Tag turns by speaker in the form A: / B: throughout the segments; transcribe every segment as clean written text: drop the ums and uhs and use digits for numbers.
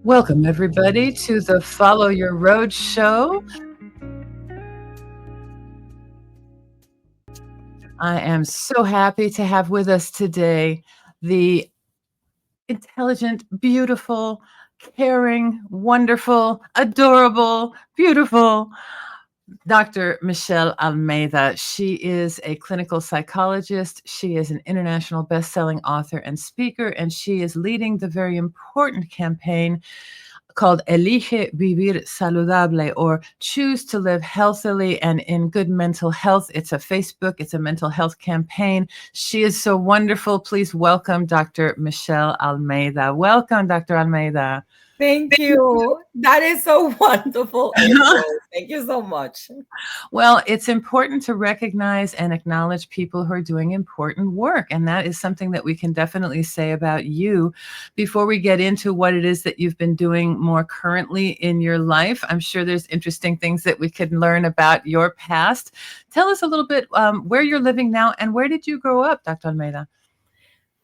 A: Welcome, everybody, to the Follow Your Road show. I am so happy to have with us today the intelligent, beautiful, caring, wonderful, adorable, beautiful Dr. Michelle Almeida. She is a clinical psychologist. She is an international best-selling author and speaker, and she is leading the very important campaign called Elige Vivir Saludable, or Choose to Live Healthily and in Good Mental Health. It's a Facebook, it's a mental health campaign. She is so wonderful. Please welcome Dr. Michelle Almeida. Welcome, Dr. Almeida.
B: Thank you. That is so wonderful intro. Thank you so much.
A: Well, it's important to recognize and acknowledge people who are doing important work. And that is something that we can definitely say about you. Before we get into what it is that you've been doing more currently in your life, I'm sure there's interesting things that we could learn about your past. Tell us a little bit where you're living now and where did you grow up, Dr. Almeida?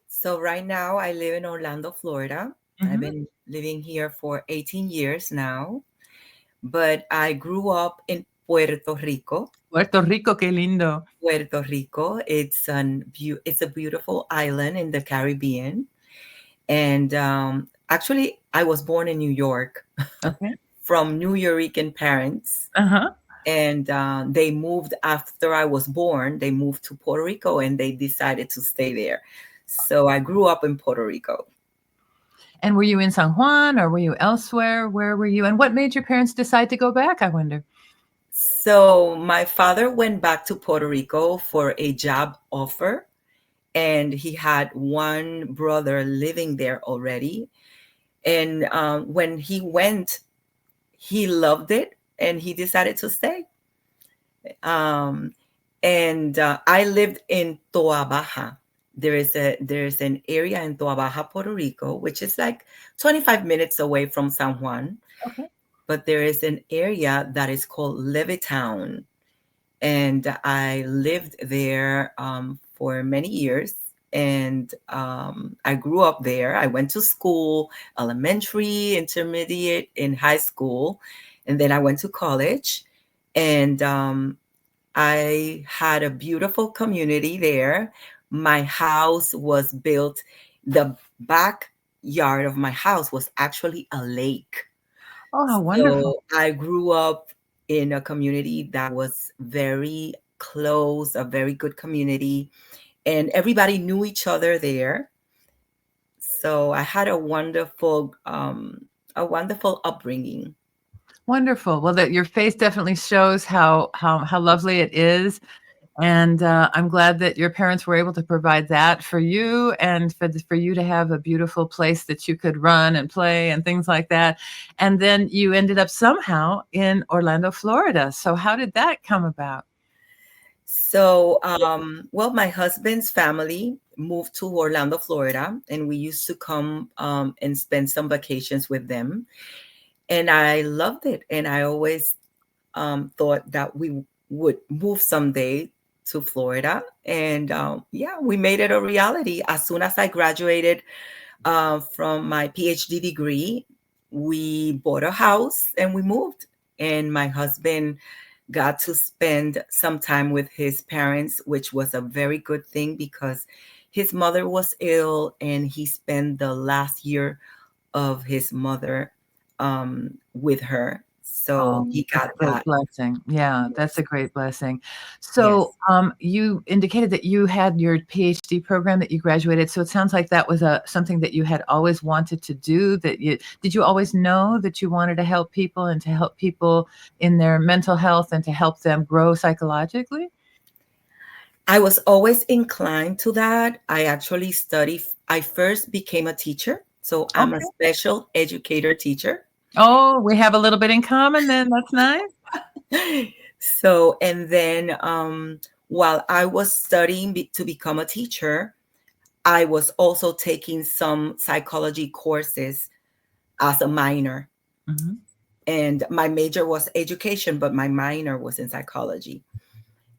B: So right now I live in Orlando, Florida. I've
A: Mhm.
B: been living here for 18 years now, but I grew up in Puerto Rico.
A: Puerto Rico, qué lindo.
B: Puerto Rico, it's a beautiful island in the Caribbean. And actually, I was born in New York
A: Okay.
B: from New Yorican parents.
A: Uh-huh.
B: And they moved after I was born. They moved to Puerto Rico and they decided to stay there. So I grew up in Puerto Rico.
A: And were you in San Juan or were you elsewhere? Where were you? And what made your parents decide to go back, I wonder?
B: So my father went back to Puerto Rico for a job offer, and he had one brother living there already. And when he went, he loved it and he decided to stay. Um, and I lived in Toa Baja. There's an area in Toa Baja, Puerto Rico, which is like 25 minutes away from San Juan.
A: Okay.
B: But there is an area that is called Levittown, and I lived there for many years. And I grew up there. I went to school, elementary, intermediate, in high school, and then I went to college. And I had a beautiful community there. My house was built, the backyard of my house was actually a lake.
A: Oh, how wonderful.
B: So I grew up in a community that was very close, a very good community, and everybody knew each other there. So I had a wonderful upbringing.
A: Wonderful. Well, that your face definitely shows how lovely it is, and I'm glad that your parents were able to provide that for you, and for you to have a beautiful place that you could run and play and things like that. And then you ended up somehow in Orlando, Florida. So how did that come about?
B: So, well, my husband's family moved to Orlando, Florida, and we used to come and spend some vacations with them. And I loved it. And I always thought that we would move someday to Florida. And yeah, we made it a reality. As soon as I graduated from my PhD degree, we bought a house and we moved. And my husband got to spend some time with his parents, which was a very good thing because his mother was ill and he spent the last year of his mother with her. So
A: Oh,
B: he
A: that's
B: got
A: a great
B: that.
A: blessing. Yeah, that's
B: Yes.
A: a great blessing. So,
B: Yes.
A: you indicated that you had your PhD program that you graduated. So it sounds like that was something that you had always wanted to do. Did you always know that you wanted to help people and to help people in their mental health and to help them grow psychologically?
B: I was always inclined to that. I first became a teacher. So I'm a
A: Okay.
B: special educator teacher.
A: Oh, we have a little bit in common then. That's nice.
B: So, and then while I was studying to become a teacher, I was also taking some psychology courses as a minor.
A: Mhm.
B: And my major was education, but my minor was in psychology.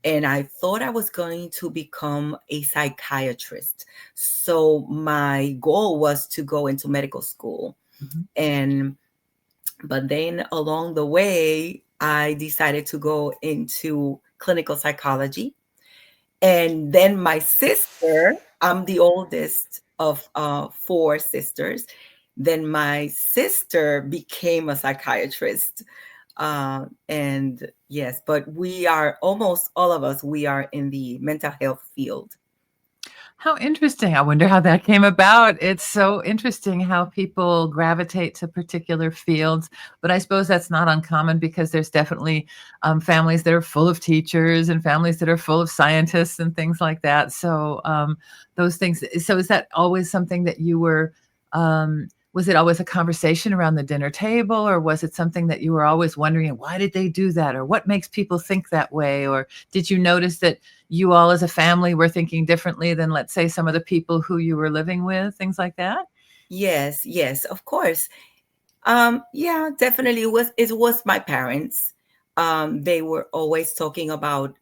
B: And I thought I was going to become a psychiatrist. So my goal was to go into medical school.
A: Mhm.
B: And but then along the way, I decided to go into clinical psychology. And then my sister, I'm the oldest of four sisters. Then my sister became a psychiatrist. And yes, but we are almost all of us, we are in the mental health field.
A: How interesting. I wonder how that came about. It's so interesting how people gravitate to particular fields, but I suppose that's not uncommon because there's definitely families that are full of teachers and families that are full of scientists and things like that. So those things. So is that always something that you were? Was it always a conversation around the dinner table, or was it something that you were always wondering, why did they do that, or what makes people think that way, or did you notice that you all as a family were thinking differently than, let's say, some of the people who you were living with, things like that?
B: Yes, yes, of course. Yeah, definitely. It was my parents. They were always talking about.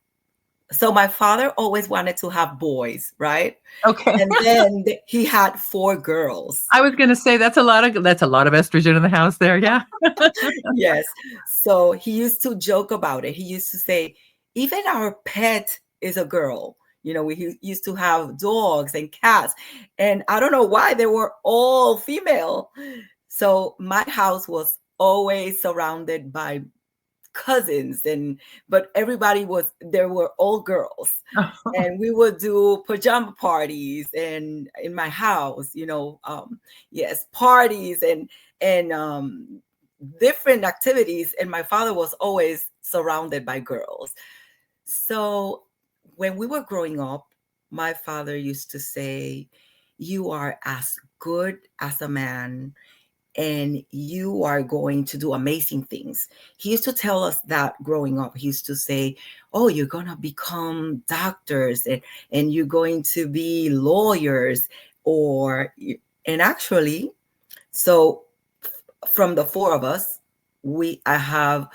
B: So my father always wanted to have boys, right?
A: Okay.
B: And then he had four girls.
A: I was gonna say that's a lot of estrogen in the house there, yeah.
B: Yes. So he used to joke about it. He used to say, even our pet is a girl. We used to have dogs and cats. And I don't know why they were all female. So my house was always surrounded by cousins, but everybody was there were all girls. And we would do pajama parties and in my house, yes, parties and different activities, and my father was always surrounded by girls. So when we were growing up, my father used to say, you are as good as a man and you are going to do amazing things. He used to tell us that growing up. He used to say, oh, you're going to become doctors and you're going to be lawyers or and actually, so from the four of us, we are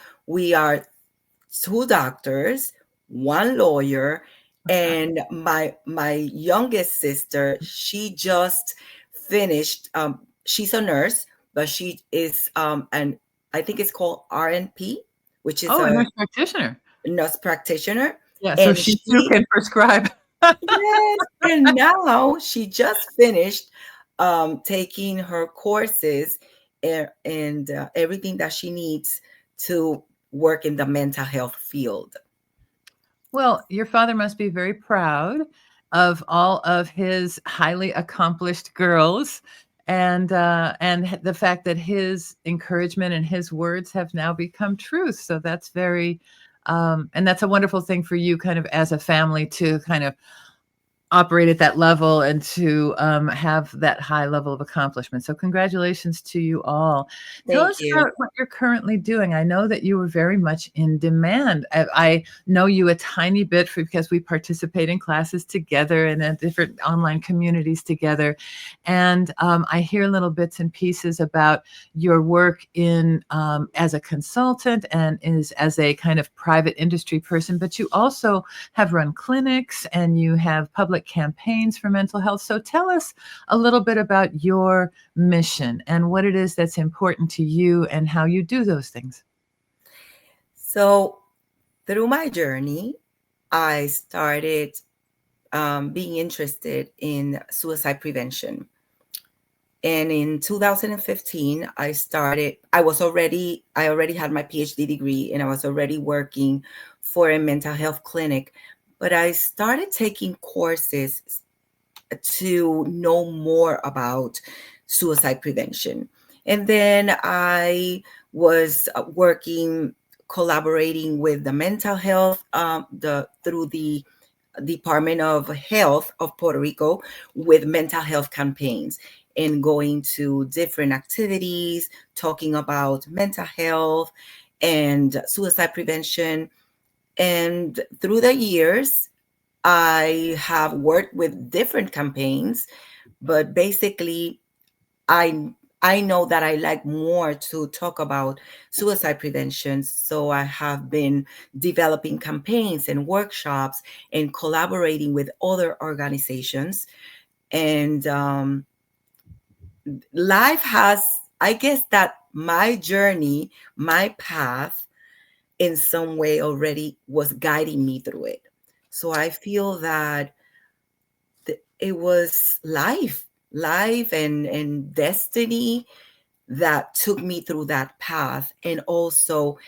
B: two doctors, one lawyer, and my youngest sister, she just finished. She's a nurse, but she is and I think it's called RNP, which is
A: Oh, a
B: a
A: nurse practitioner.
B: nurse practitioner,
A: Yeah, so
B: and
A: she too
B: she
A: can prescribe.
B: yes, and now she just finished taking her courses and everything that she needs to work in the mental health field.
A: Well, your father must be very proud of all of his highly accomplished girls and the fact that his encouragement and his words have now become truth. So that's very and that's a wonderful thing for you kind of as a family to kind of operate at that level and to have that high level of accomplishment. So, congratulations to you all. Tell
B: Thank
A: us
B: you.
A: about what you're currently doing. I know that you were very much in demand. I know you a tiny bit because we participate in classes together and in different online communities together. And I hear little bits and pieces about your work in as a consultant and as a kind of private industry person, but you also have run clinics and you have public campaigns for mental health. So tell us a little bit about your mission and what it is that's important to you and how you do those things.
B: So through my journey, I started being interested in suicide prevention. And in 2015, I already had my PhD degree and I was already working for a mental health clinic. But I started taking courses to know more about suicide prevention. And then I was working, collaborating with the mental health, through the Department of Health of Puerto Rico with mental health campaigns and going to different activities, talking about mental health and suicide prevention. And through the years, I have worked with different campaigns, but basically, I I know that I like more to talk about suicide prevention. So I have been developing campaigns and workshops and collaborating with other organizations. And life has I guess that my journey, my path, in some way already was guiding me through it. So I feel that it was life and destiny that took me through that path, and also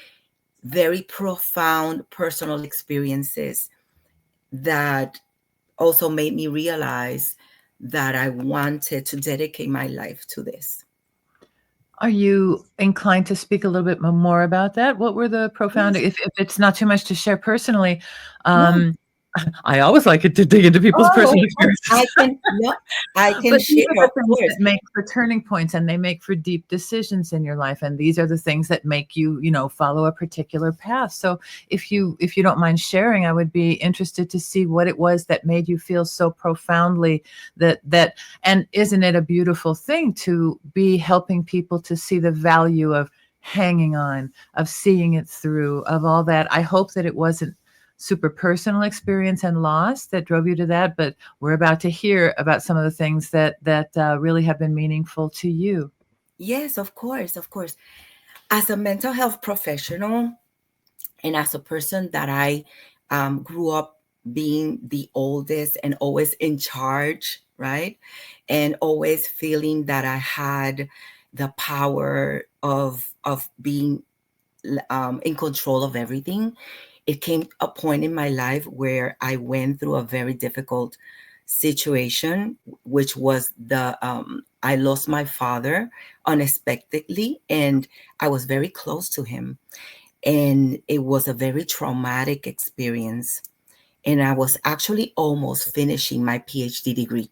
B: very profound personal experiences that also made me realize that I wanted to dedicate my life to this.
A: Are you inclined to speak a little bit more about that? What were the profound,
B: Yes.
A: if it's not too much to share personally,
B: No.
A: um, I always like it to dig into people's
B: Oh,
A: personal
B: okay.
A: experiences.
B: I can
A: But these
B: share,
A: are the
B: of
A: things
B: course.
A: that make for turning points, and they make for deep decisions in your life, and these are the things that make you, follow a particular path. So if you don't mind sharing, I would be interested to see what it was that made you feel so profoundly that and isn't it a beautiful thing to be helping people to see the value of hanging on, of seeing it through, of all that. I hope that it wasn't super personal experience and loss that drove you to that, but we're about to hear about some of the things that really have been meaningful to you.
B: Yes, of course, of course. As a mental health professional, and as a person that I grew up being the oldest and always in charge, right? And always feeling that I had the power of being in control of everything. It came a point in my life where I went through a very difficult situation, which was the I lost my father unexpectedly, and I was very close to him, and it was a very traumatic experience. And I was actually almost finishing my PhD degree,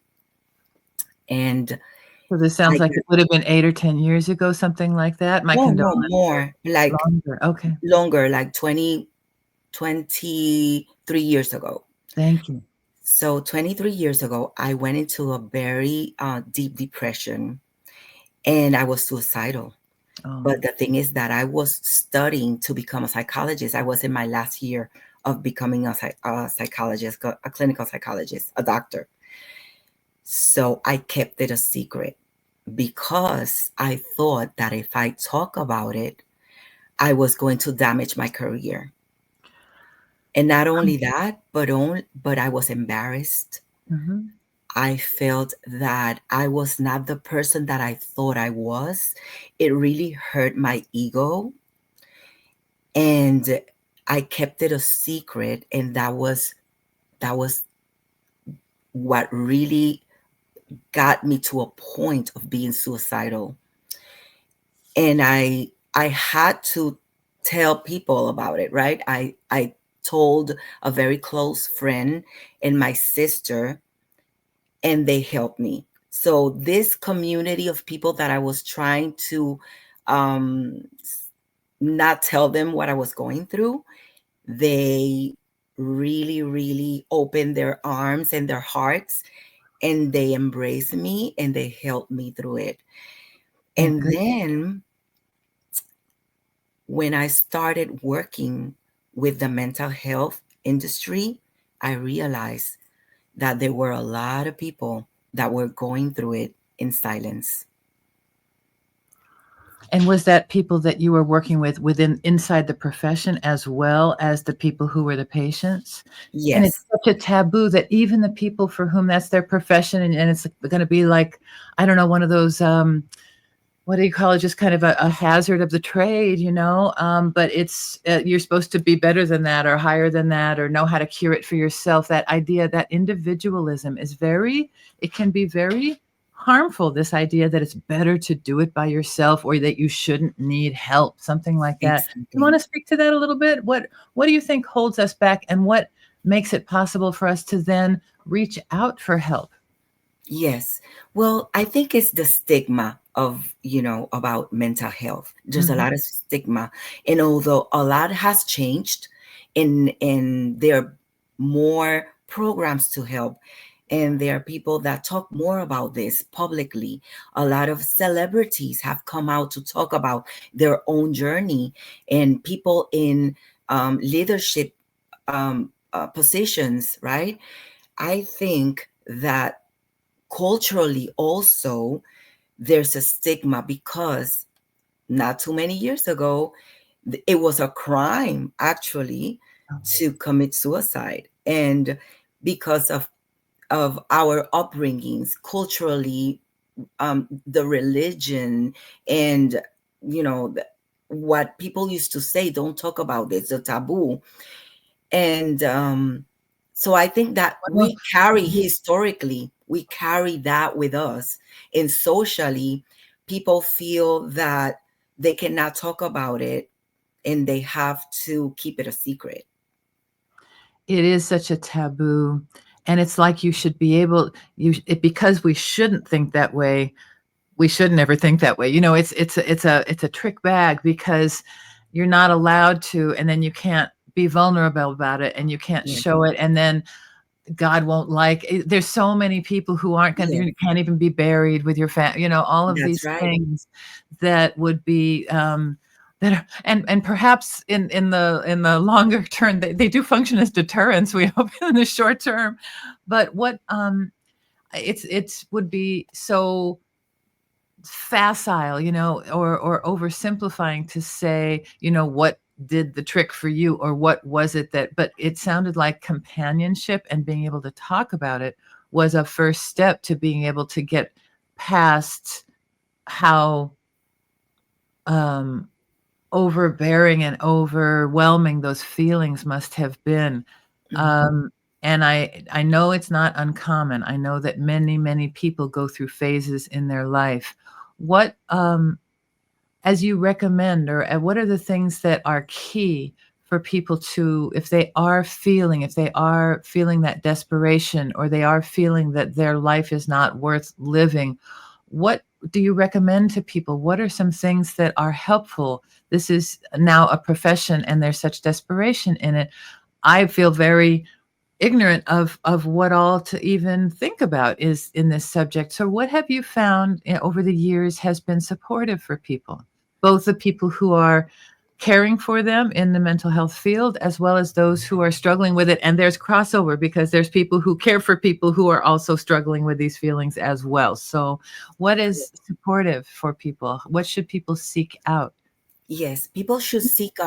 B: and
A: So this sounds
B: I
A: like it would have been 8 or 10 years ago, something like that. My
B: no
A: condolences.
B: more, like
A: Longer. Okay.
B: longer, like 23 years ago.
A: Thank you.
B: So 23 years ago, I went into a very deep depression, and I was suicidal.
A: Oh,
B: But the thing is that I was studying to become a psychologist. I was in my last year of becoming a psychologist, a clinical psychologist, a doctor. So I kept it a secret because I thought that if I talk about it, I was going to damage my career. And not only that, but I was embarrassed.
A: mhm.
B: I felt that I was not the person that I thought I was. It really hurt my ego, and I kept it a secret, and that was what really got me to a point of being suicidal. And I had to tell people about it, right? I told a very close friend and my sister, and they helped me. So this community of people that I was trying to um, not tell them what I was going through, they really, really opened their arms and their hearts, and they embraced me and they helped me through it.
A: Oh,
B: And
A: good.
B: then when I started working with the mental health industry, I realized that there were a lot of people that were going through it in silence.
A: And was that people that you were working with within inside the profession as well as the people who were the patients? And it's
B: Yes,
A: such a taboo that even the people for whom that's their profession, and it's gonna be like, I don't know, one of those, what do you call it? Just kind of a hazard of the trade, but it's, you're supposed to be better than that or higher than that or know how to cure it for yourself. That idea, that individualism is it can be very harmful. This idea that it's better to do it by yourself or that you shouldn't need help, something like that. You want
B: exactly.
A: to speak to that a little bit? What do you think holds us back, and what makes it possible for us to then reach out for help?
B: Yes. Well, I think it's the stigma about mental health. There's a
A: Mhm.
B: lot of stigma. And although a lot has changed, and there are more programs to help, and there are people that talk more about this publicly. A lot of celebrities have come out to talk about their own journey, and people in leadership positions, right? I think that culturally also, there's a stigma because not too many years ago, it was a crime actually to commit suicide. And because of our upbringings culturally, the religion, and what people used to say, don't talk about this, a taboo. And so I think that
A: Well,
B: we carry that with us. And socially, people feel that they cannot talk about it and they have to keep it a secret.
A: it is such a taboo, and it's like you should be able because we shouldn't think that way, we should never think that way. It's a trick bag because you're not allowed to, and then you can't be vulnerable about it, and you can't
B: Yeah.
A: show it, and then God won't like it. There's so many people who aren't going to,
B: Yeah,
A: you can't even be buried with your family, all of
B: that's
A: these
B: right.
A: things that would be, that are, and perhaps in the longer term, they do function as deterrents, we hope, in the short term. But it's would be so facile, or oversimplifying to say, what did the trick for you, or what was it that, but it sounded like companionship and being able to talk about it was a first step to being able to get past how um overbearing and overwhelming those feelings must have been.
B: Mhm.
A: And I know it's not uncommon. I know that many, many people go through phases in their life. What, as you recommend, or what are the things that are key for people to, if they are feeling that desperation, or they are feeling that their life is not worth living, what do you recommend to people? What are some things that are helpful? This is now a profession and there's such desperation in it. I feel very ignorant of what all to even think about is in this subject. So what have you found over the years has been supportive for people? Both the people who are caring for them in the mental health field, as well as those who are struggling with it. And there's crossover because there's people who care for people who are also struggling with these feelings as well. So what is supportive for people? What should people seek out?
B: Yes, people should seek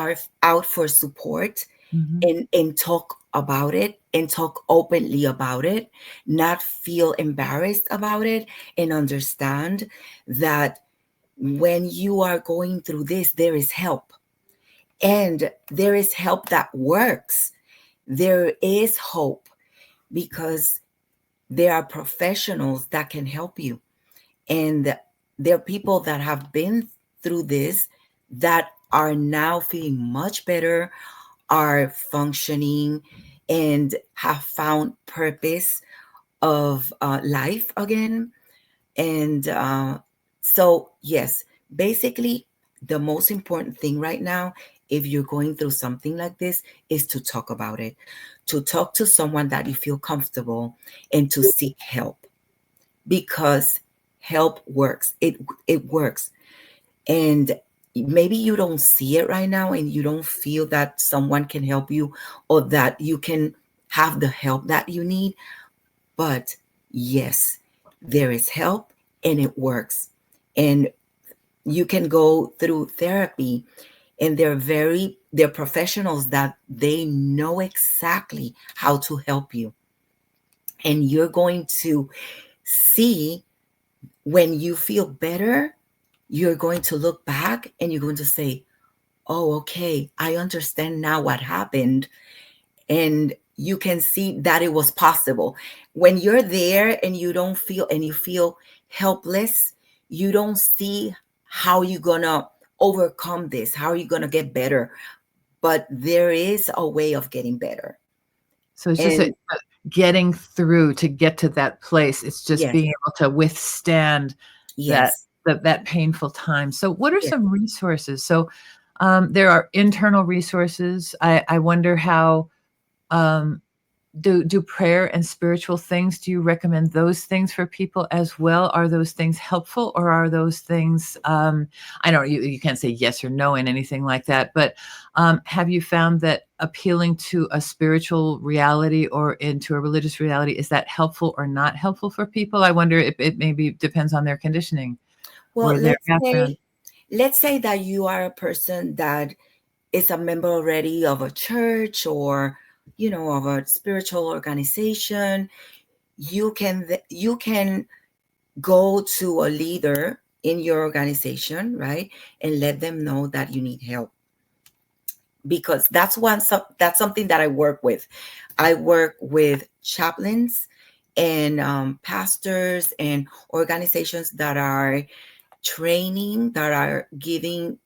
B: out for support,
A: Mhm.
B: and talk about it, and talk openly about it, not feel embarrassed about it, and understand that when you are going through this, there is help, and there is help that works. There is hope because there are professionals that can help you, and there are people that have been through this that are now feeling much better, are functioning, and have found purpose of life again. And so, yes, basically, the most important thing right now, if you're going through something like this, is to talk about it, to talk to someone that you feel comfortable, and to seek help, because help works. It works. And maybe you don't see it right now, and you don't feel that someone can help you, or that you can have the help that you need. But yes, there is help, and it works. And you can go through therapy, and they're professionals that they know exactly how to help you. And you're going to see, when you feel better, you're going to look back and you're going to say, oh, okay, I understand now what happened. And you can see that it was possible. When you're there and you feel helpless, you don't see how you're gonna overcome this, how are you gonna get better. But there is a way of getting better.
A: So it's just
B: And
A: getting through to get to that place. It's just
B: yes,
A: being able to withstand that
B: yes,
A: that painful time. So what are
B: yes.
A: some resources? So there are internal resources. I wonder how, um, do prayer and spiritual things, do you recommend those things for people as well? Are those things helpful, or are those things, I don't, you can't say yes or no in anything like that, but have you found that appealing to a spiritual reality or into a religious reality, is that helpful or not helpful for people? I wonder if it maybe depends on their conditioning.
B: Well,
A: or their background.
B: let's say that you are a person that is a member already of a church, or of a spiritual organization. You can go to a leader in your organization, right, and let them know that you need help, because that's something that I work with. I work with chaplains and pastors and organizations that are training, that are giving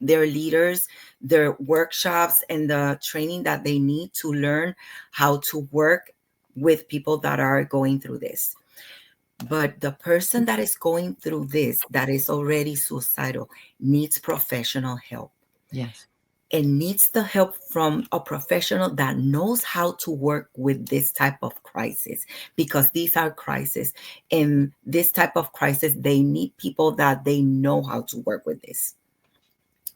B: their leaders their workshops and the training that they need to learn how to work with people that are going through this. But the person that is going through this, that is already suicidal, needs professional help,
A: Yes.
B: and needs the help from a professional that knows how to work with this type of crisis, because these are crises, and this type of crisis, they need people that they know how to work with this.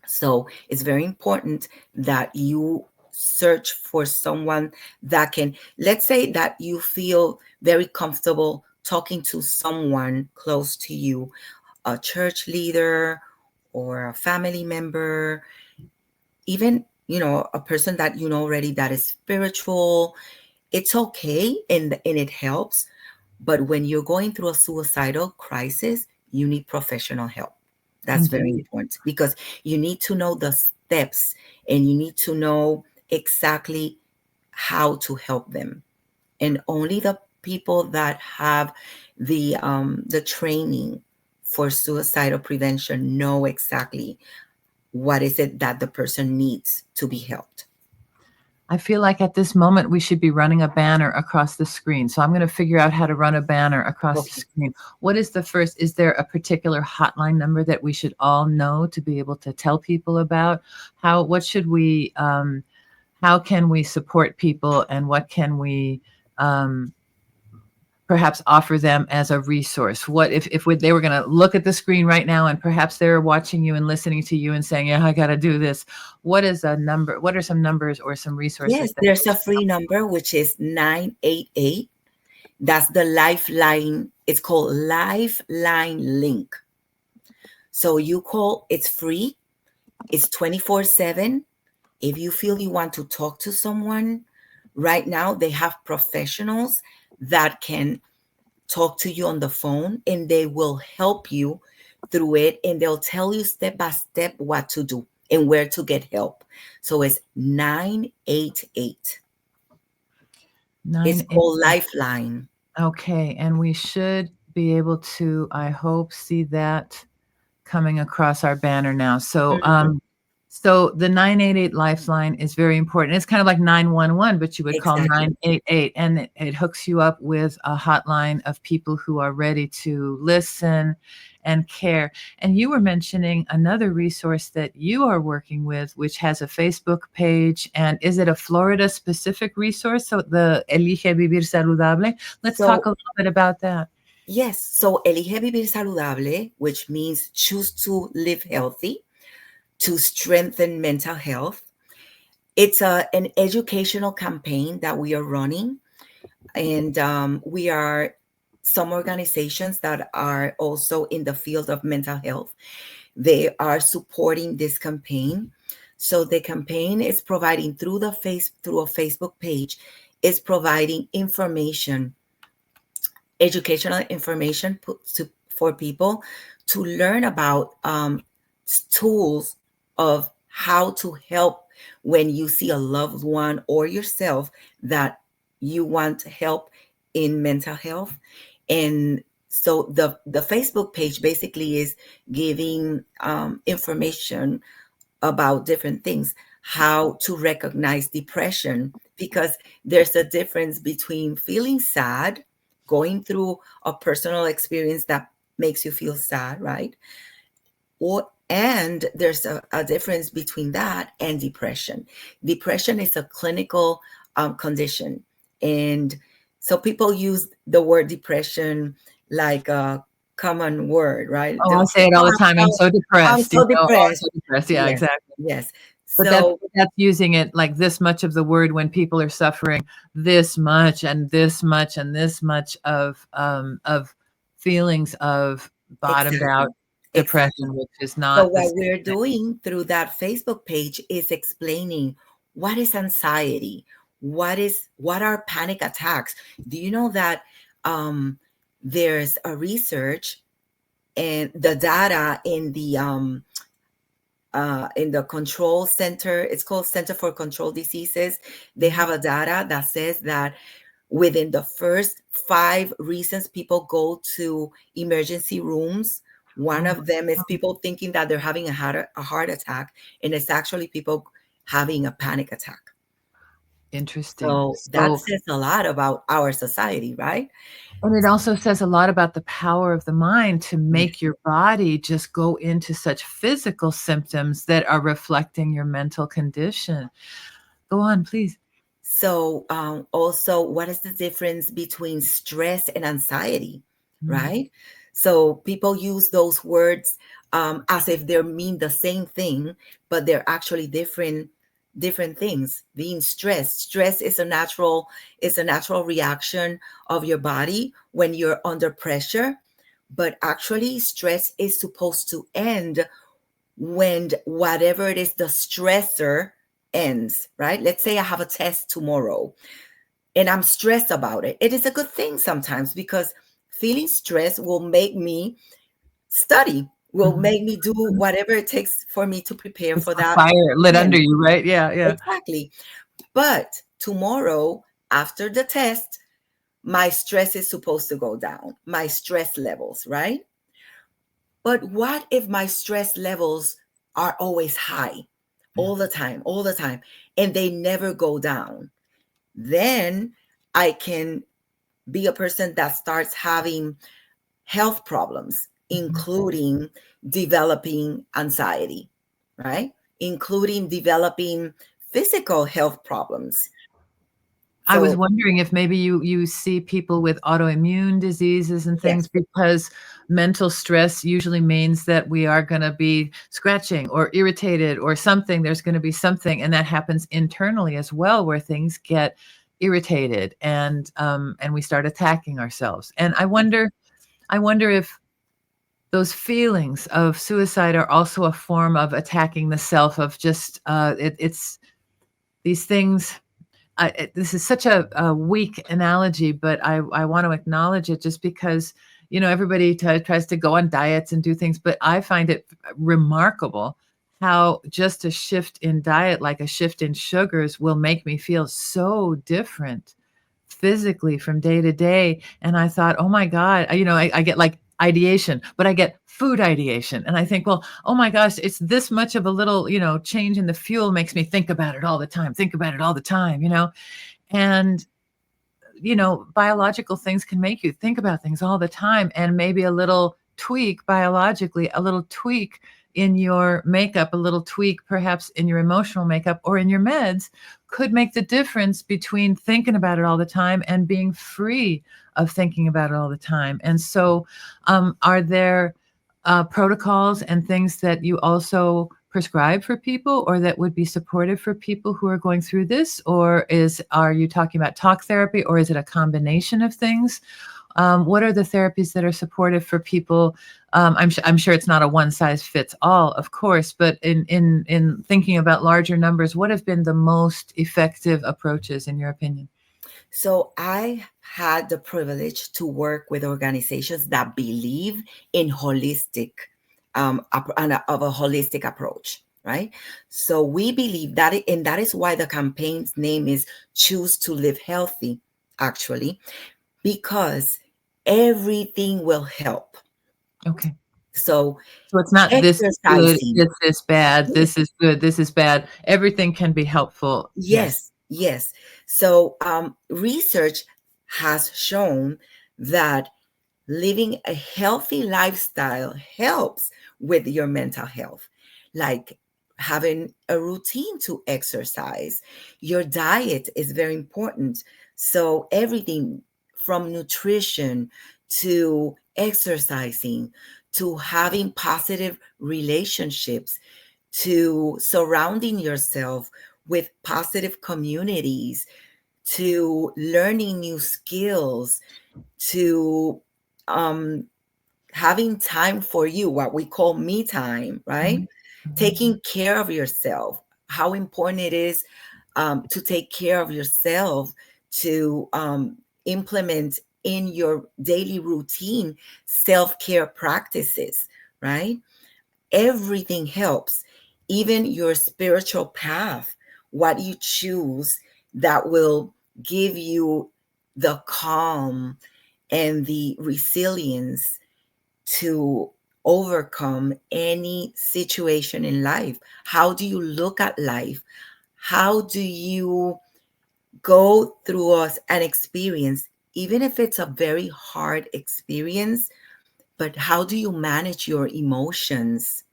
B: So it's very important that you search for someone that can, let's say that you feel very comfortable talking to someone close to you, a church leader or a family member, even a person that you know already that is spiritual. It's okay, and it helps. But when you're going through a suicidal crisis, you need professional help. That's very
A: Indeed.
B: important, because you need to know the steps, and you need to know exactly how to help them. And only the people that have the training for suicidal prevention know exactly what is it that the person needs to be helped.
A: I feel like at this moment we should be running a banner across the screen. So I'm going to figure out how to run a banner across the
B: Okay.
A: screen. What is the first? Is there a particular hotline number that we should all know to be able to tell people about? What should we, how can we support people, and what can we um, perhaps offer them as a resource? What if they were going to look at the screen right now, and perhaps they're watching you and listening to you and saying, yeah, I got to do this. What is a number? What are some numbers or some resources
B: Yes,
A: that
B: there's
A: we
B: a
A: should
B: free number, which is 988. That's the Lifeline. It's called Lifeline Link. So you call, it's free, it's 24/7. If you feel you want to talk to someone, right now they have professionals that can talk to you on the phone, and they will help you through it, and they'll tell you step by step what to do and where to get help. So it's 988. It's called
A: 988?
B: Lifeline.
A: Okay, and we should be able to, I hope, see that coming across our banner now. So,
B: Mhm.
A: so the 988 lifeline is very important. It's kind of like 911, but you would call
B: Exactly.
A: 988, and it hooks you up with a hotline of people who are ready to listen and care. And you were mentioning another resource that you are working with, which has a Facebook page. And is it a Florida specific resource? So the Elige Vivir Saludable. Let's talk
B: So
A: a little bit about that.
B: yes, so Elige Vivir Saludable, which means choose to live healthy to strengthen mental health. It's an educational campaign that we are running, and we are some organizations that are also in the field of mental health. They are supporting this campaign. So the campaign is providing through a Facebook page, is providing information, educational information for people to learn about tools of how to help when you see a loved one or yourself that you want help in mental health. And so the Facebook page basically is giving information about different things, how to recognize depression, because there's a difference between feeling sad, going through a personal experience that makes you feel sad, right? And there's a difference between that and depression. Depression is a clinical condition. And so people use the word depression like a common word, right?
A: Oh, I say it all the time. I'm so
B: I'm
A: depressed,
B: so
A: "Oh, I'm
B: depressed.
A: so depressed." Yeah,
B: Yes,
A: exactly.
B: yes.
A: But that's
B: So
A: that's using it like this much of the word when people are suffering this much and this much and this much of feelings of bottomed out
B: exactly.
A: depression,
B: Exactly.
A: which is
B: So
A: not the
B: what
A: same
B: we're
A: thing.
B: doing through that Facebook page is explaining what is anxiety, what are panic attacks. Do you know that um, there's a research and the data in the control center, it's called Center for Control Diseases. They
A: Mhm.
B: have a data that says that within the first 5 reasons people go to emergency rooms, one
A: Oh my
B: of them is
A: God,
B: people thinking that they're having a heart attack, and it's actually people having a panic attack.
A: interesting.
B: So that
A: So,
B: says a lot about our society, right?
A: and it also says a lot about the power of the mind to
B: Yeah.
A: make your body just go into such physical symptoms that are reflecting your mental condition. Go on, please.
B: So, also, what is the difference between stress and anxiety,
A: Mm,
B: right? So, people use those words as if they mean the same thing, but they're actually different things. Being stress is a natural reaction of your body when you're under pressure, but actually, stress is supposed to end when whatever it is the stressor ends, right? Let's say I have a test tomorrow and I'm stressed about it. It is a good thing sometimes because feeling stressed will make me study, will
A: mhm.
B: make me do whatever it takes for me to prepare
A: It's
B: for
A: the
B: that
A: fire lit under
B: end.
A: you, right? Yeah, yeah.
B: Exactly. But tomorrow, after the test, my stress is supposed to go down, my stress levels, right? But what if my stress levels are always high,
A: Yeah.
B: all the time, and they never go down? Then I can be a person that starts having health problems,
A: Mhm.
B: including developing anxiety, right? Including developing physical health problems.
A: I was
B: So,
A: wondering if maybe you see people with autoimmune diseases and things
B: yes,
A: because mental stress usually means that we are gonna be scratching or irritated or something, there's gonna be something, and that happens internally as well, where things get irritated and we start attacking ourselves, and I wonder if those feelings of suicide are also a form of attacking the self of just, it's these things. This is such a weak analogy, but I want to acknowledge it just because, everybody tries to go on diets and do things, but I find it remarkable how just a shift in diet, like a shift in sugars, will make me feel so different physically from day to day. And I thought, oh my God, I get like ideation, but I get food ideation. And I think, well, oh my gosh, it's this much of a little, change in the fuel makes me think about it all the time, think about it all the time. And biological things can make you think about things all the time, and maybe a little tweak biologically, a little tweak in your makeup, a little tweak perhaps in your emotional makeup or in your meds could make the difference between thinking about it all the time and being free of thinking about it all the time. And so, are there protocols and things that you also prescribe for people or that would be supportive for people who are going through this? Or are you talking about talk therapy, or is it a combination of things? What are the therapies that are supportive for people? I'm sure it's not a one size fits all, of course, but in thinking about larger numbers, what have been the most effective approaches in your opinion?
B: so I had the privilege to work with organizations that believe in of a holistic approach, right? So we believe that, and that is why the campaign's name is Choose to Live Healthy, actually, because everything will help.
A: Okay.
B: So
A: So it's not this is good,
B: exercising,
A: this is bad,
B: yes,
A: this is good, this is bad. Everything can be helpful. Yes.
B: yes, yes. So research has shown that living a healthy lifestyle helps with your mental health, like having a routine to exercise. Your diet is very important. So, everything from nutrition to exercising to having positive relationships to surrounding yourself with positive communities to learning new skills to um, having time for you, what we call me time, right?
A: Mhm. Mhm.
B: Taking care of yourself, how important it is to take care of yourself, to implement in your daily routine self care practices, right? Everything helps, even your spiritual path, what you choose that will give you the calm and the resilience to overcome any situation in life. How do you look at life? How do you go through an experience, even if it's a very hard experience? But how do you manage your emotions?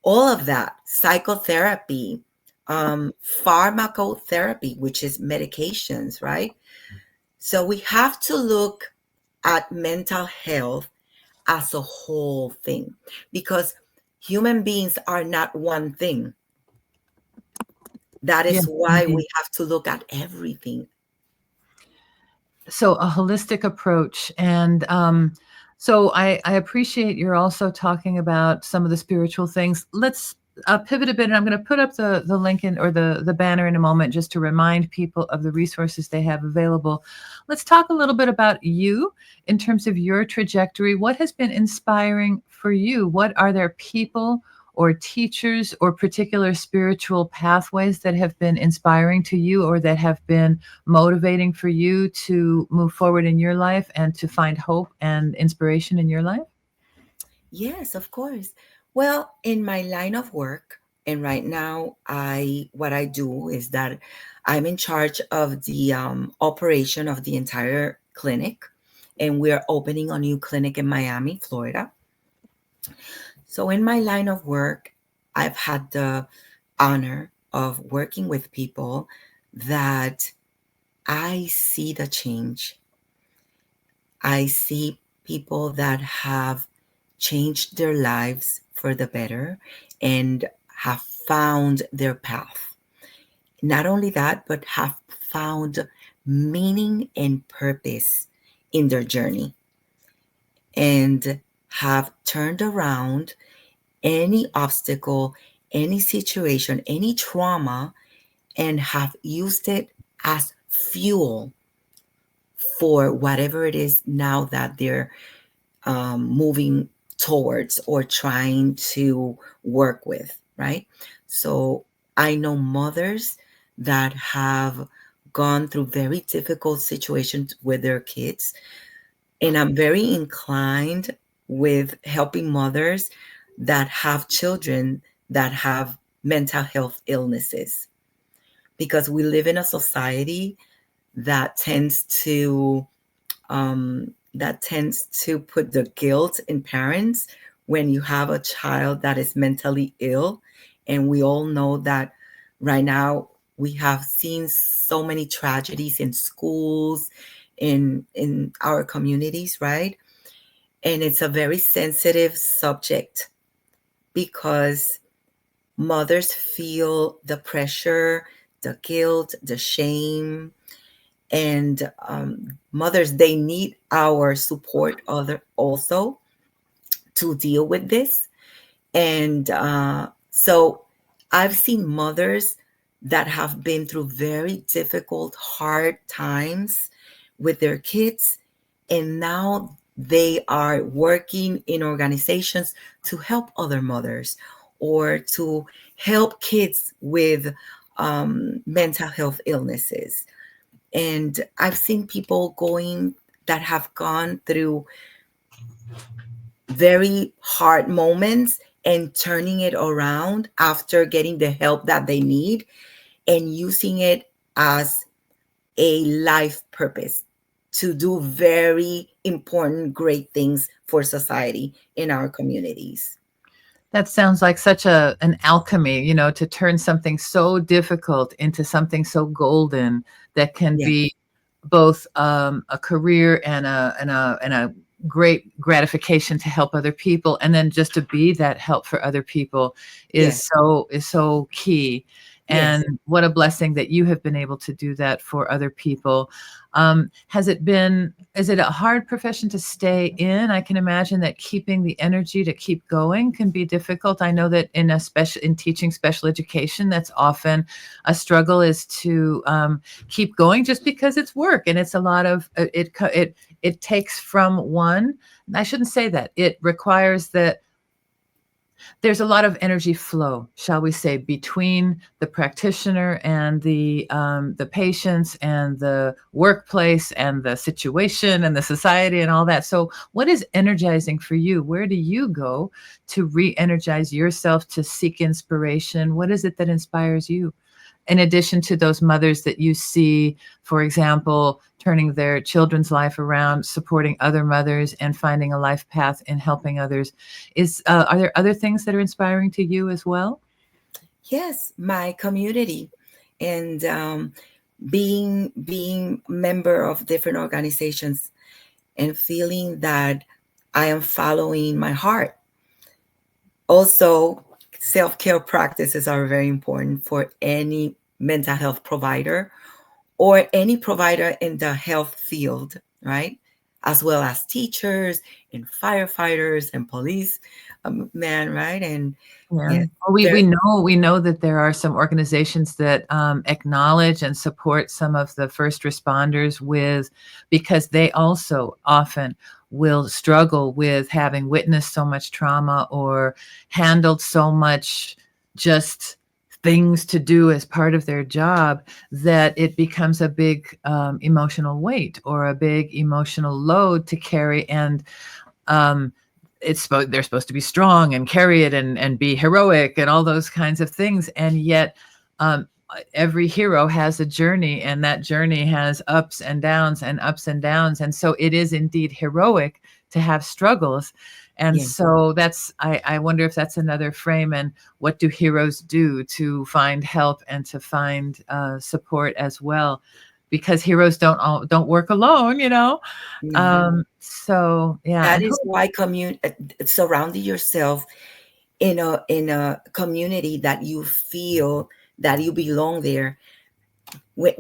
B: All of that, psychotherapy, pharmacotherapy, which is medications, right? So we have to look at mental health as a whole thing, because human beings are not one thing. That is
A: Yes,
B: why
A: indeed.
B: we have to look at everything.
A: So a holistic approach. And so I appreciate you're also talking about some of the spiritual things. Let's pivot a bit, and I'm going to put up the link in, or the banner in a moment, just to remind people of the resources they have available. Let's talk a little bit about you in terms of your trajectory. What has been inspiring for you? What are there people or teachers or particular spiritual pathways that have been inspiring to you, or that have been motivating for you to move forward in your life and to find hope and inspiration in your life?
B: Yes, of course. Well, in my line of work, and right now, I what I do is that I'm in charge of the operation of the entire clinic, and we're opening a new clinic in Miami, Florida. So, in my line of work, I've had the honor of working with people that I see the change. I see people that have changed their lives for the better and have found their path. Not only that, but have found meaning and purpose in their journey and have turned around any obstacle, any situation, any trauma, and have used it as fuel for whatever it is now that they're moving towards or trying to work with, right? So I know mothers that have gone through very difficult situations with their kids, and I'm very inclined with helping mothers that have children that have mental health illnesses, because we live in a society that tends to put the guilt in parents when you have a child that is mentally ill. And we all know that right now we have seen so many tragedies in schools, in our communities, right? And it's a very sensitive subject because mothers feel the pressure, the guilt, the shame, and mothers, they need our support other also to deal with this. And so I've seen mothers that have been through very difficult, hard times with their kids, and now they are working in organizations to help other mothers or to help kids with mental health illnesses. And I've seen people going that have gone through very hard moments and turning it around after getting the help that they need and using it as a life purpose to do very important, great things for society in our communities.
A: That sounds like such an alchemy, to turn something so difficult into something so golden that can
B: Yeah,
A: be both a career and a great gratification to help other people, and then just to be that help for other people
B: yeah,
A: is so key.
B: Yes.
A: And what a blessing that you have been able to do that for other people. Is it a hard profession to stay in? I can imagine that keeping the energy to keep going can be difficult. I know that in teaching special education, that's often a struggle, is to keep going, just because it's work and it's a lot of it takes from one. I shouldn't say that. It requires that there's a lot of energy flow, shall we say, between the practitioner and the patients and the workplace and the situation and the society and all that. So, what is energizing for you? Where do you go to re-energize yourself, to seek inspiration? What is it that inspires you? In addition to those mothers that you see, for example, turning their children's life around, supporting other mothers, and finding a life path in helping others, are there other things that are inspiring to you as well?
B: Yes, my community, and being member of different organizations and feeling that I am following my heart. Also, self-care practices are very important for any mental health provider or any provider in the health field, right? As well as teachers and firefighters and police men, right? And
A: Yeah.
B: yes,
A: Well, we
B: there,
A: we know that there are some organizations that acknowledge and support some of the first responders, because they also often will struggle with having witnessed so much trauma or handled so much, just things to do as part of their job, that it becomes a big emotional weight or a big emotional load to carry. And um, they're supposed to be strong and carry it and be heroic and all those kinds of things, and yet um, every hero has a journey, and that journey has ups and downs and ups and downs, and so it is indeed heroic to have struggles. And
B: yeah,
A: so I wonder if that's another frame, and what do heroes do to find help and to find support as well, because heroes don't work alone, you know.
B: no.
A: So yeah,
B: That
A: and who.
B: is why surrounding yourself in a community that you feel that you belong there.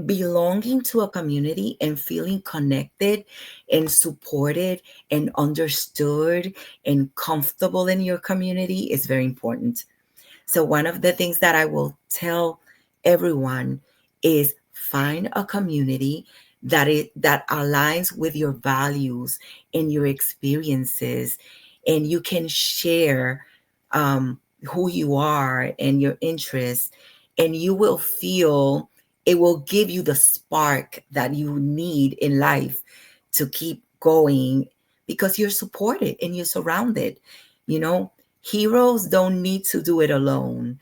B: Belonging to a community and feeling connected and supported and understood and comfortable in your community is very important. So one of the things that I will tell everyone is find a community that aligns with your values and your experiences, and you can share um, who you are and your interests, and you will feel it will give you the spark that you need in life to keep going because you're supported and you're surrounded. You know, heroes don't need to do it alone.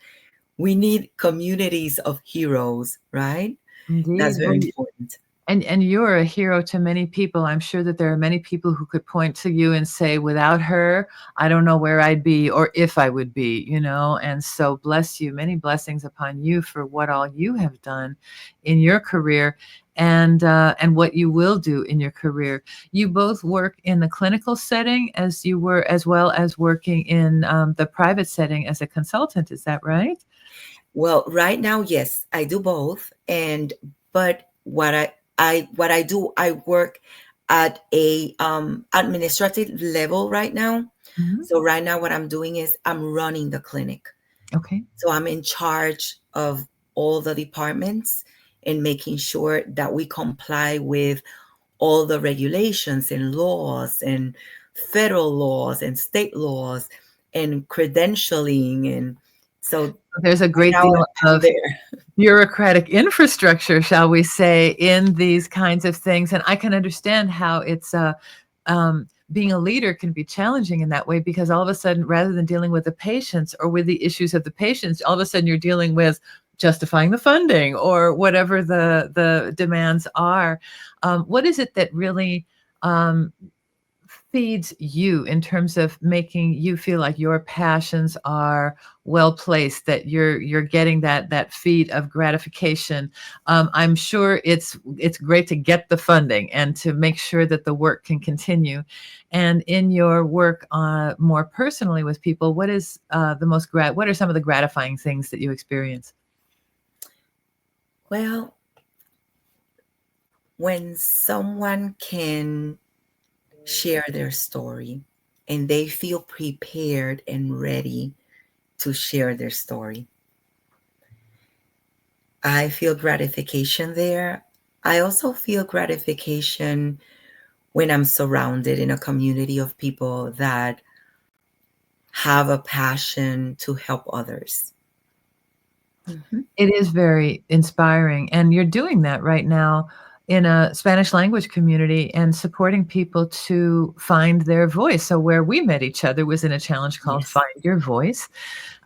B: We need communities of heroes, right? That's
A: Indeed.
B: very
A: Well,
B: important.
A: and you're a hero to many people. I'm sure that there are many people who could point to you and say, without her, I don't know where I'd be or if I would be, you know. And so bless you, many blessings upon you for what all you have done in your career, and what you will do in your career. You both work in the clinical setting, as well as working in the private setting as a consultant. Is that right?
B: Well, right now, yes, I do both. And but what I do, I work at a administrative level right now.
A: Mhm.
B: So right now what I'm doing is I'm running the clinic.
A: Okay.
B: So I'm in charge of all the departments and making sure that we comply with all the regulations and laws and federal laws and state laws and credentialing. And so
A: There's a
B: right
A: great
B: now
A: deal
B: I'm
A: of
B: there.
A: bureaucratic infrastructure, shall we say, in these kinds of things. And I can understand how being a leader can be challenging in that way, because all of a sudden, rather than dealing with the patients or with the issues of the patients, all of a sudden you're dealing with justifying the funding or whatever the demands are. What is it that really um, feeds you in terms of making you feel like your passions are well placed, that you're getting that feed of gratification? I'm sure it's great to get the funding and to make sure that the work can continue. And in your work more personally with people, what are some of the gratifying things that you experience?
B: Well, when someone can share their story and they feel prepared and ready to share their story, I feel gratification there. I also feel gratification when I'm surrounded in a community of people that have a passion to help others. Mhm.
A: It is very inspiring, and you're doing that right now in a Spanish language community and supporting people to find their voice. So where we met each other was in a challenge called
B: Yes.
A: Find Your Voice.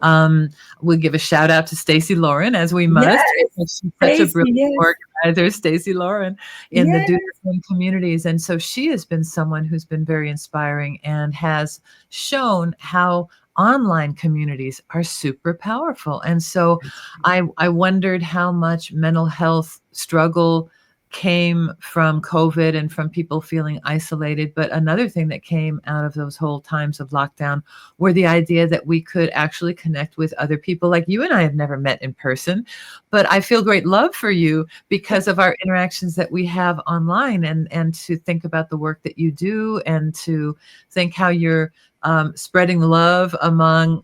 A: Um, we'll give a shout out to Stacy Lauren, as we must,
B: Yes.
A: because she's such a
B: Stacy,
A: brilliant
B: yes.
A: organizer, Stacy Lauren, in the Do
B: Yes.
A: the Same communities. And so she has been someone who's been very inspiring and has shown how online communities are super powerful. And so I wondered how much mental health struggle came from COVID and from people feeling isolated. But another thing that came out of those whole times of lockdown were the idea that we could actually connect with other people. Like you and I have never met in person, but I feel great love for you because of our interactions that we have online, and to think about the work that you do and to think how you're spreading love among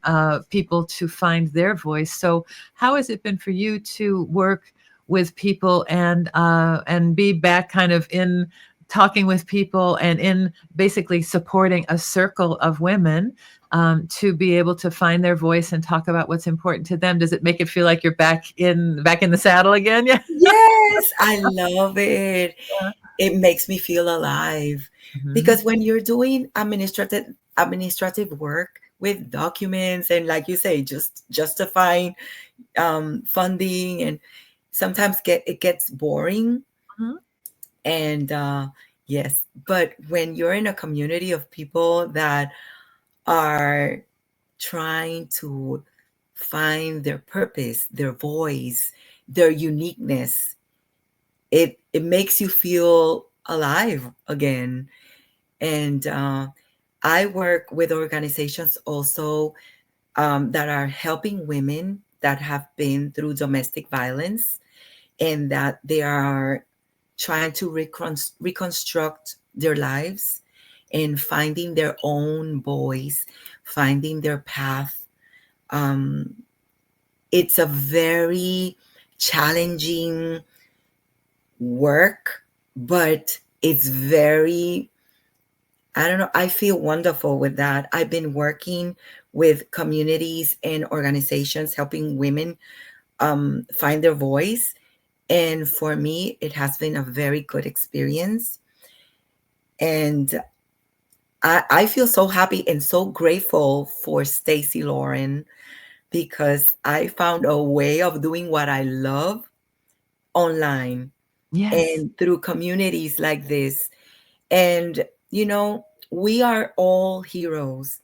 A: people to find their voice. So how has it been for you to work with people and be back kind of in talking with people and in basically supporting a circle of women to be able to find their voice and talk about what's important to them? Does it make it feel like you're back in the saddle again? Yeah.
B: Yes, I love it.
A: Yeah.
B: It makes me feel alive
A: Mhm.
B: because when you're doing administrative work with documents and, like you say, just justifying funding, and sometimes it gets boring.
A: Mhm.
B: And yes, but when you're in a community of people that are trying to find their purpose, their voice, their uniqueness, it makes you feel alive again. And I work with organizations also that are helping women that have been through domestic violence and that they are trying to reconstruct their lives and finding their own voice, finding their path. Um, it's a very challenging work, but it's very, I don't know, I feel wonderful with that. I've been working with communities and organizations helping women find their voice. And for me, it has been a very good experience. And I feel so happy and so grateful for Stacy Lauren because I found a way of doing what I love online
A: Yes.
B: and through communities like this. And, you know, we are all heroes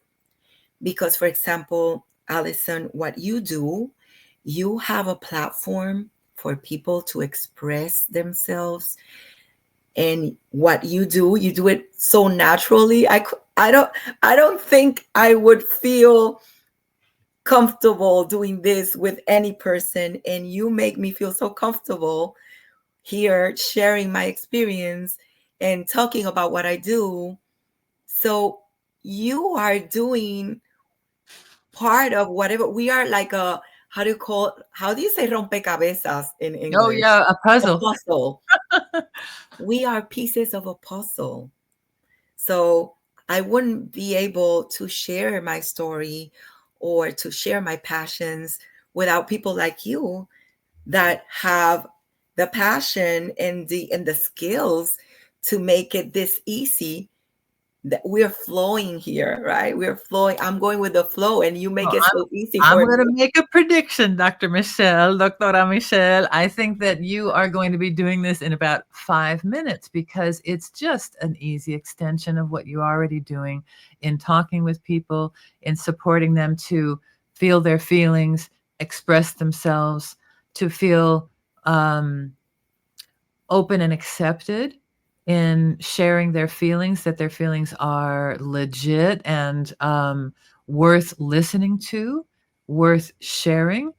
B: because, for example, Allison, what you do, you have a platform for people to express themselves. And what you do it so naturally. I don't think I would feel comfortable doing this with any person, and you make me feel so comfortable here sharing my experience and talking about what I do. So you are doing part of whatever we are, like a, how do you say rompecabezas in
A: Oh,
B: English?
A: yeah, a
B: A
A: puzzle.
B: puzzle. We are pieces of a puzzle. So I wouldn't be able to share my story or to share my passions without people like you that have the passion and the skills to make it this easy. That we're flowing here, right? We're flowing. I'm going with the flow, and you make
A: Well,
B: it so easy
A: I'm
B: for
A: gonna
B: me.
A: make a prediction, Doctora Michelle. I think that you are going to be doing this in about 5 minutes because it's just an easy extension of what you're already doing in talking with people, in supporting them to feel their feelings, express themselves, to feel open and accepted in sharing their feelings, that their feelings are legit and worth listening to, worth sharing,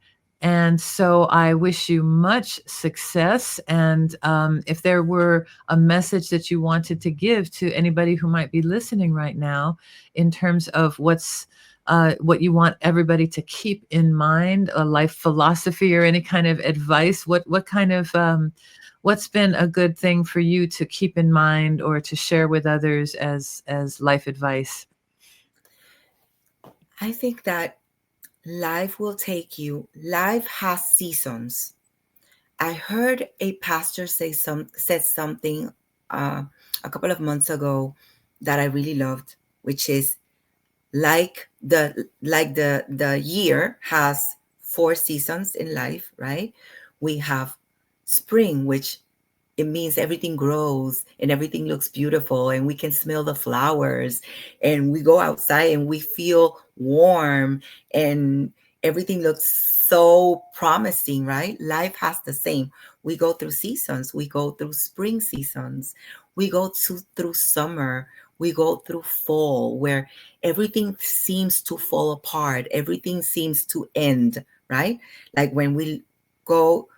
A: And so I wish you much success. And if there were a message that you wanted to give to anybody who might be listening right now, in terms of what you want everybody to keep in mind, a life philosophy or any kind of advice, what kind of what's been a good thing for you to keep in mind or to share with others as life advice?
B: I think that life will take you, life has seasons. I heard a pastor said something uh, a couple of months ago that I really loved, which is like the year has four seasons in life, right? We have spring, which it means everything grows and everything looks beautiful and we can smell the flowers and we go outside and we feel warm and everything looks so promising, right? Life has the same. We go through seasons. We go through spring seasons. We go through summer. We go through fall where everything seems to fall apart. Everything seems to end, right? Like when we go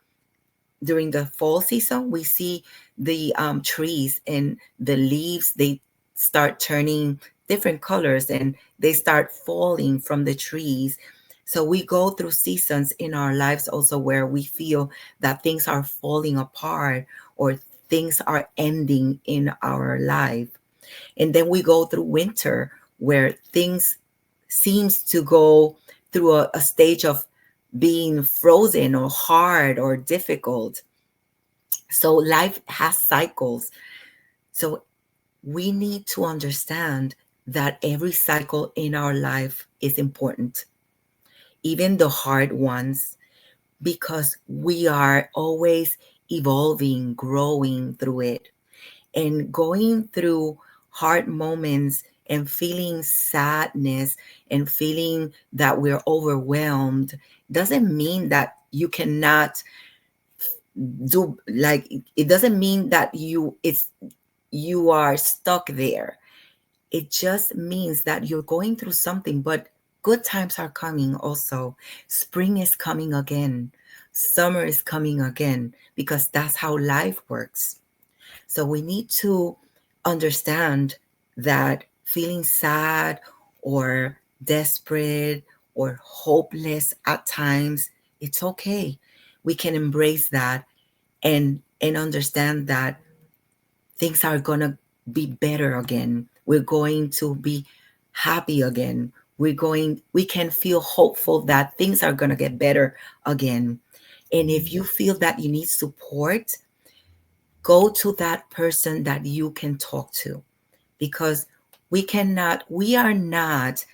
B: during the fall season, we see the trees and the leaves, they start turning different colors and they start falling from the trees. So we go through seasons in our lives also where we feel that things are falling apart or things are ending in our life. And then we go through winter where things seems to go through a stage of being frozen or hard or difficult. So life has cycles. So we need to understand that every cycle in our life is important, even the hard ones, because we are always evolving, growing through it. And going through hard moments and feeling sadness and feeling that we're overwhelmed doesn't mean that you cannot do, like, it doesn't mean that you are stuck there. It just means that you're going through something, but good times are coming also. Spring is coming again. Summer is coming again because that's how life works. So we need to understand that feeling sad or desperate or hopeless at times, it's okay. We can embrace that and understand that things are going to be better again. We're going to be happy again. We can feel hopeful that things are going to get better again. And if you feel that you need support, go to that person that you can talk to, because we are not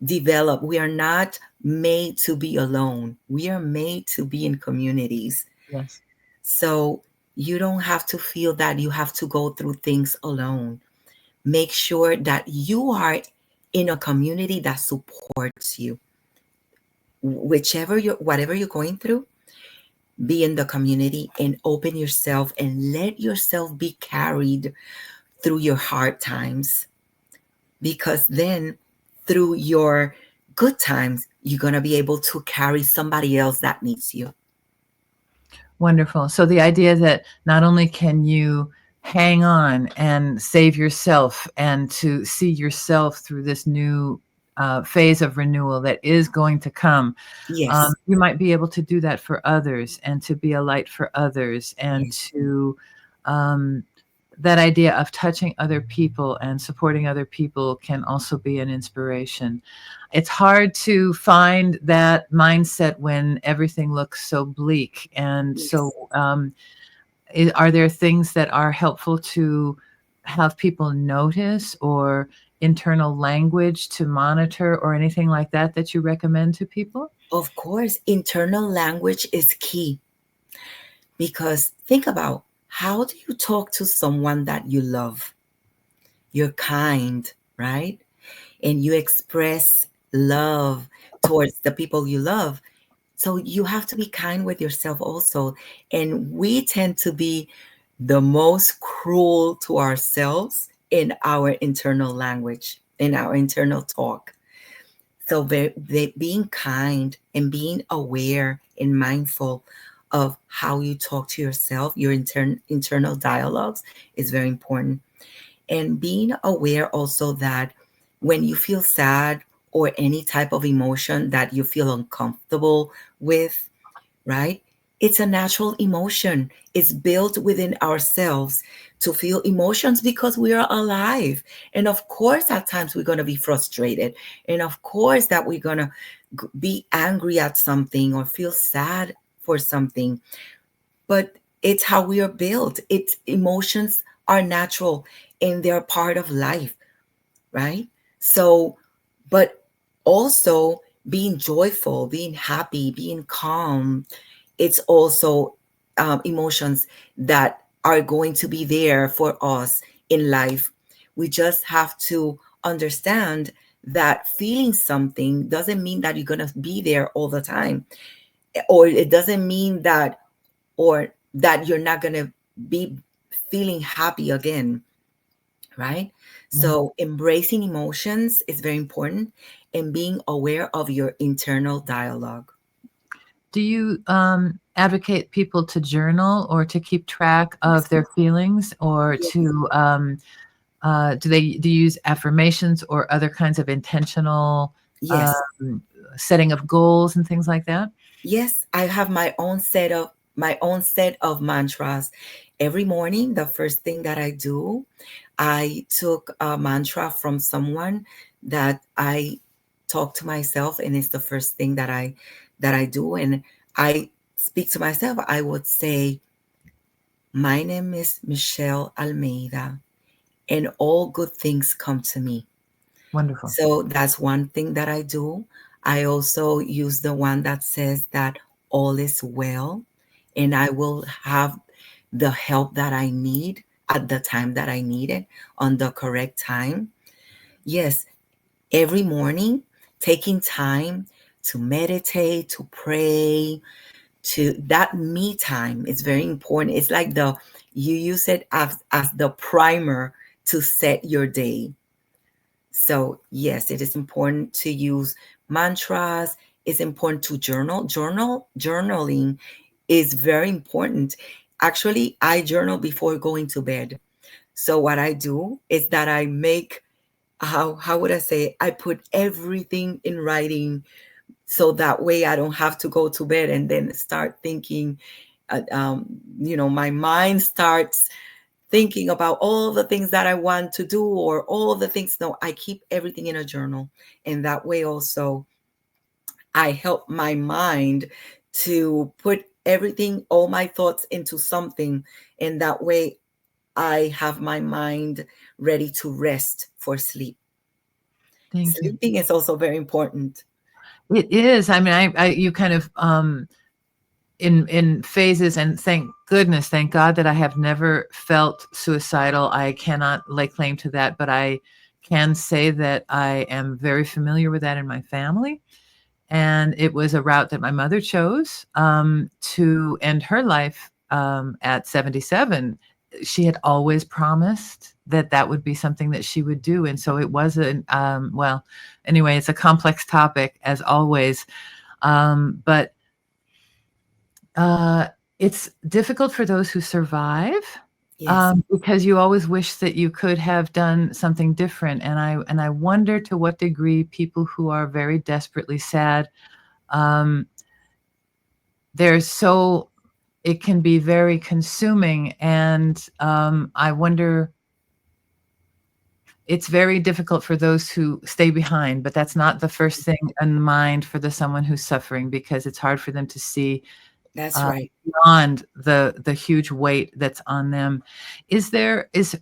B: developed, we are not made to be alone. We are made to be in communities.
A: Yes.
B: So you don't have to feel that you have to go through things alone. Make sure that you are in a community that supports you. Whatever you're going through, be in the community and open yourself and let yourself be carried through your hard times, because then through your good times you're going to be able to carry somebody else that needs you.
A: Wonderful. So the idea that not only can you hang on and save yourself and to see yourself through this new phase of renewal that is going to come,
B: Yes.
A: you might be able to do that for others and to be a light for others and
B: Yes.
A: to um, that idea of touching other people and supporting other people can also be an inspiration. It's hard to find that mindset when everything looks so bleak. And
B: Yes.
A: so, are there things that are helpful to have people notice or internal language to monitor or anything like that that you recommend to people?
B: Of course, internal language is key, because think about, how do you talk to someone that you love? You're kind, right? And you express love towards the people you love. So you have to be kind with yourself also. And we tend to be the most cruel to ourselves in our internal language, in our internal talk. So being kind and being aware and mindful of how you talk to yourself, your internal dialogues is very important. And being aware also that when you feel sad or any type of emotion that you feel uncomfortable with, right? It's a natural emotion. It's built within ourselves to feel emotions because we are alive. And of course, at times we're going to be frustrated. And of course, that we're going to be angry at something or feel sad for something. But it's how we are built. It's emotions are natural and they're part of life, right? So, but also being joyful, being happy, being calm, it's also emotions that are going to be there for us in life. We just have to understand that feeling something doesn't mean that you're going to be there all the time, or it doesn't mean that, or that you're not going to be feeling happy again, right?
A: Yeah.
B: So embracing emotions is very important, and being aware of your internal dialogue.
A: Do you advocate people to journal or to keep track of their feelings, or
B: Yes.
A: to do you use affirmations or other kinds of intentional
B: Yes.
A: um, setting of goals and things like that?
B: Yes, I have my own set of mantras. Every morning, the first thing that I do, I took a mantra from someone that I talk to myself, and it's the first thing that I do. And I speak to myself. I would say, "My name is Michelle Almeida, and all good things come to me."
A: Wonderful.
B: So that's one thing that I do. I also use the one that says that all is well and I will have the help that I need at the time that I need it on the correct time. Yes, every morning, taking time to meditate, to pray, to that me time is very important. It's like you use it as the primer to set your day. So, yes, it is important to use mantras. It's important to journaling is very important. Actually, I journal before going to bed. So what I do is that I make, how would I say, I put everything in writing, so that way I don't have to go to bed and then start thinking. uh, um, my mind starts thinking about all the things that I want to do or all the things. No, I keep everything in a journal. And that way also I help my mind to put everything, all my thoughts into something. And that way I have my mind ready to rest for sleep.
A: Thank you.
B: Sleeping is also very important.
A: It is. I mean, you kind of in phases, and thank goodness, thank God that I have never felt suicidal. I cannot lay claim to that, but I can say that I am very familiar with that in my family. And it was a route that my mother chose to end her life at 77. She had always promised that that would be something that she would do. And so it wasn't, well, anyway, it's a complex topic as always. But uh, it's difficult for those who survive,
B: Yes.
A: because you always wish that you could have done something different. And I wonder to what degree people who are very desperately sad, um, there's so it can be very consuming, and I wonder, it's very difficult for those who stay behind, but that's not the first thing in mind for someone who's suffering, because it's hard for them to see
B: That's
A: uh,
B: right.
A: beyond the huge weight that's on them. Is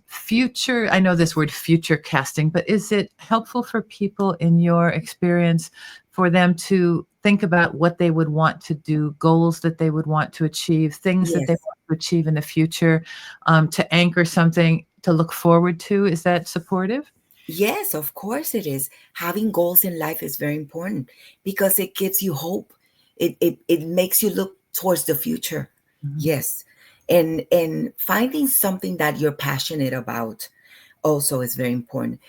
A: future, I know this word future casting, but is it helpful for people in your experience for them to think about what they would want to do, goals that they would want to achieve, things that they
B: Yes.
A: want to achieve in the future, to anchor something to look forward to? Is that supportive?
B: Yes, of course it is. Having goals in life is very important because it gives you hope. It makes you look towards the future.
A: Mhm.
B: Yes. And finding something that you're passionate about also is very important.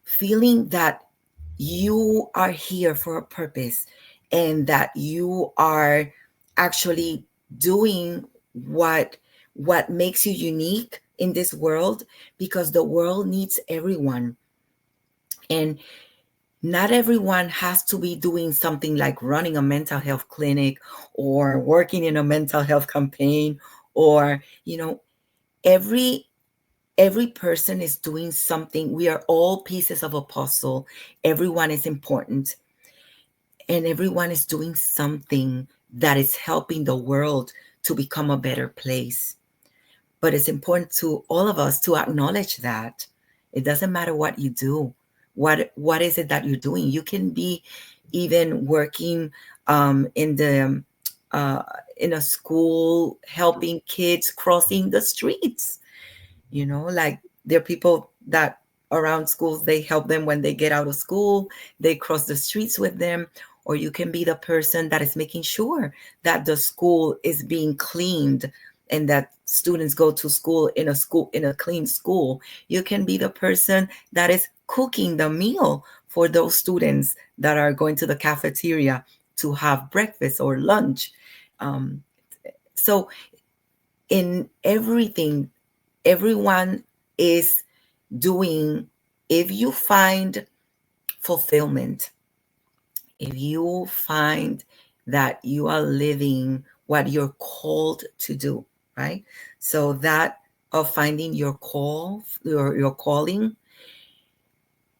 B: Feeling that you are here for a purpose, and that you are actually doing what makes you unique in this world, because the world needs everyone. And not everyone has to be doing something like running a mental health clinic or working in a mental health campaign, or every every person is doing something. We are all pieces of a puzzle. Everyone is important, and everyone is doing something that is helping the world to become a better place. But it's important to all of us to acknowledge that it doesn't matter what you do. What is it that you're doing? You can be even working in the uh, in a school, helping kids crossing the streets. Like, there are people that around schools, they help them when they get out of school, they cross the streets with them. Or you can be the person that is making sure that the school is being cleaned, and that students go to school in a clean school. You can be the person that is cooking the meal for those students that are going to the cafeteria to have breakfast or lunch. So in everything, everyone is doing. If you find fulfillment, if you find that you are living what you're called to do, right? So that of finding your call, your calling,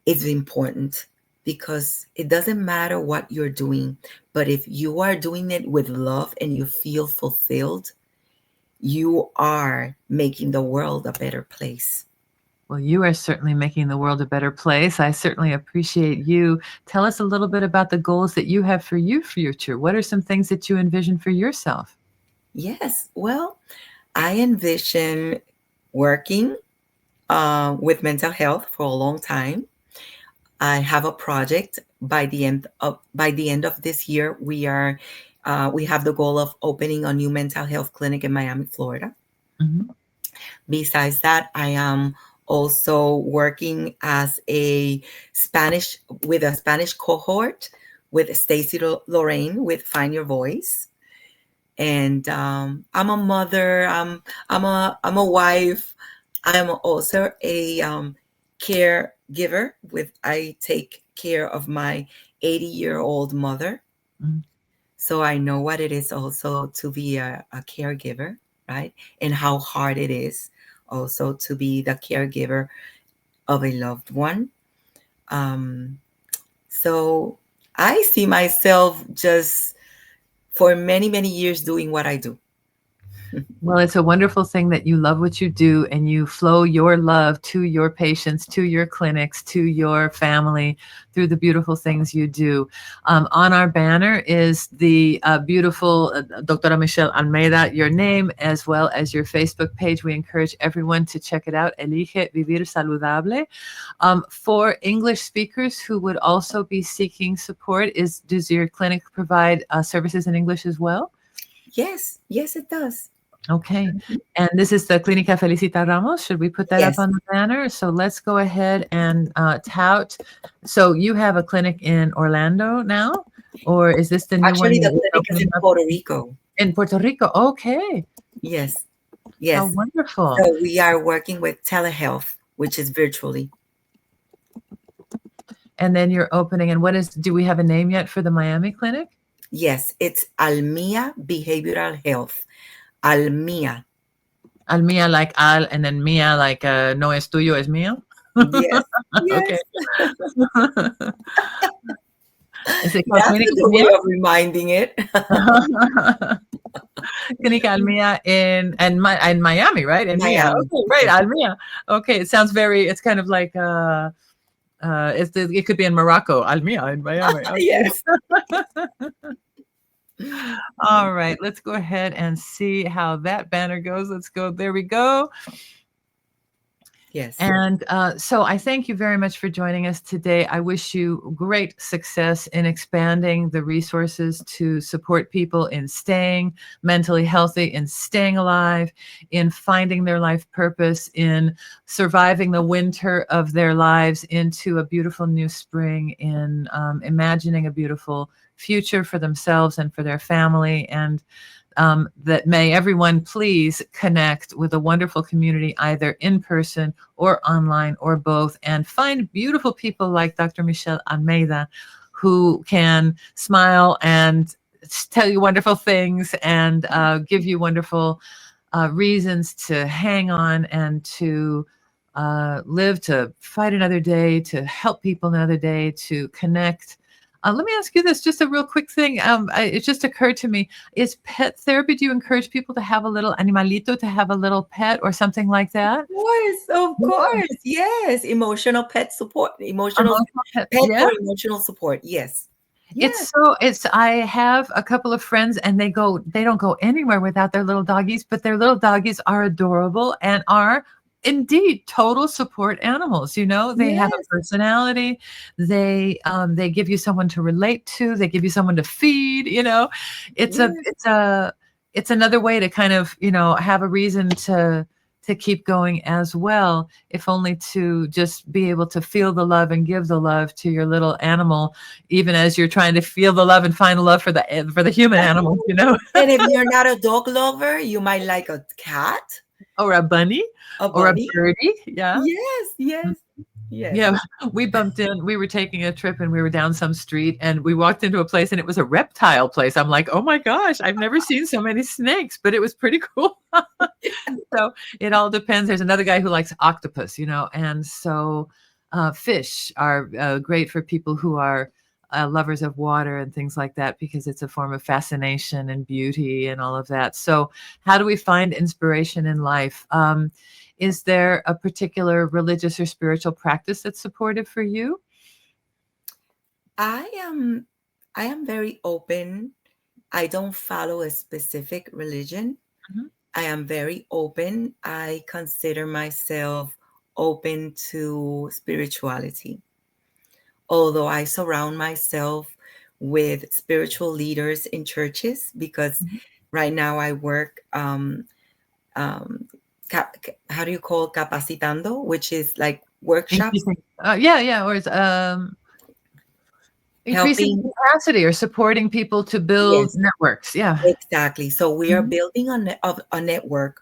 B: is important, because it doesn't matter what you're doing, but if you are doing it with love and you feel fulfilled, you are making the world a better place.
A: Well, you are certainly making the world a better place. I certainly appreciate you. Tell us a little bit about the goals that you have for your future. What are some things that you envision for yourself?
B: Yes, well, I envision working with mental health for a long time. I have a project by the end of this year. We have the goal of opening a new mental health clinic in Miami, Florida.
A: Mhm.
B: Besides that, I am also working as a Spanish with a Spanish cohort with Stacy Lorraine with Find Your Voice. And I'm a mother. I'm a wife. I'm also a caregiver. I take care of my 80-year-old mother,
A: Mhm.
B: so I know what it is also to be a caregiver, right? And how hard it is also to be the caregiver of a loved one. Um, so I see myself just for many, many years doing what I do.
A: Well, it's a wonderful thing that you love what you do and you flow your love to your patients, to your clinics, to your family through the beautiful things you do. On our banner is the beautiful Doctora Michelle Almeida, your name, as well as your Facebook page. We encourage everyone to check it out. Elige Vivir Saludable. For English speakers who would also be seeking support, does your clinic provide services in English as well?
B: Yes, yes, it does.
A: Okay. And this is the Clínica Felicita Ramos. Should we put that up
B: Yes.
A: on the banner? So let's go ahead and tout. So you have a clinic in Orlando now, or is this the new one
B: Actually,
A: that
B: the
A: you're
B: clinic is
A: opening
B: in
A: up
B: Puerto Rico.
A: in Puerto Rico? Okay.
B: Yes,
A: How
B: yes.
A: wonderful.
B: So we are working with telehealth, which is virtually.
A: And then you're opening, and do we have a name yet for the Miami clinic?
B: Yes, it's Almia Behavioral Health. Almia.
A: Al mía like al, and then mía like no es tuyo, es mío.
B: Yes,
A: Okay.
B: yes.
A: Is it called
B: That's a
A: Clínica
B: good
A: Mía?
B: way of reminding it.
A: Clínica Almia in Miami, right? In Mia.
B: Miami.
A: Okay, right,
B: Yes.
A: Almia. Okay, it sounds it's kind of like it could be in Morocco, Almia in Miami. Okay.
B: Yes.
A: All right, let's go ahead and see how that banner goes. Let's go. There we go.
B: Yes.
A: And so I thank you very much for joining us today. I wish you great success in expanding the resources to support people in staying mentally healthy, in staying alive, in finding their life purpose, in surviving the winter of their lives into a beautiful new spring, in imagining a beautiful future for themselves and for their family. And that may everyone please connect with a wonderful community, either in person or online or both, and find beautiful people like Dr. Michelle Almeida, who can smile and tell you wonderful things and give you wonderful reasons to hang on and to live, to fight another day, to help people another day, to connect. Let me ask you this, just a real quick thing. It just occurred to me: is pet therapy? Do you encourage people to have a little animalito, to have a little pet or something like that?
B: Of
A: Yeah,
B: course. Yes. Emotional pet support, emotional
A: emotional pet.
B: pet
A: Yeah.
B: for emotional support. Yes. Yes.
A: It's I have a couple of friends and they don't go anywhere without their little doggies, but their little doggies are adorable and are indeed total support animals. You know, they have a
B: Yes.
A: personality. They give you someone to relate to. They give you someone to feed. You know, it's a
B: Yes.
A: it's a it's another way to kind of, you know, have a reason to keep going as well, if only to just be able to feel the love and give the love to your little animal, even as you're trying to feel the love and find the love for the human animals, you know,
B: And if you're not a dog lover, you might like a cat,
A: or a bunny
B: a
A: or a
B: bunny.
A: birdie. Yeah.
B: Yes. Yes. Yes.
A: Yeah, we were taking a trip and we were down some street and we walked into a place and it was a reptile place. I'm like, oh my gosh, I've never seen so many snakes, but it was pretty cool. So it all depends. There's another guy who likes octopus, you know, and so fish are great for people who are lovers of water and things like that, because it's a form of fascination and beauty and all of that. So, how do we find inspiration in life? Is there a particular religious or spiritual practice that's supportive for you?
B: I am I am very open. I don't follow a specific religion.
A: Mhm.
B: I am very open. I consider myself open to spirituality. Although I surround myself with spiritual leaders in churches, because
A: Mhm.
B: right now I work um, how do you call capacitando, which is like workshops,
A: Increasing, yeah, yeah, or it's increasing
B: helping.
A: capacity or supporting people to build
B: Yes,
A: networks. Yeah.
B: exactly. So we are
A: Mhm.
B: building a network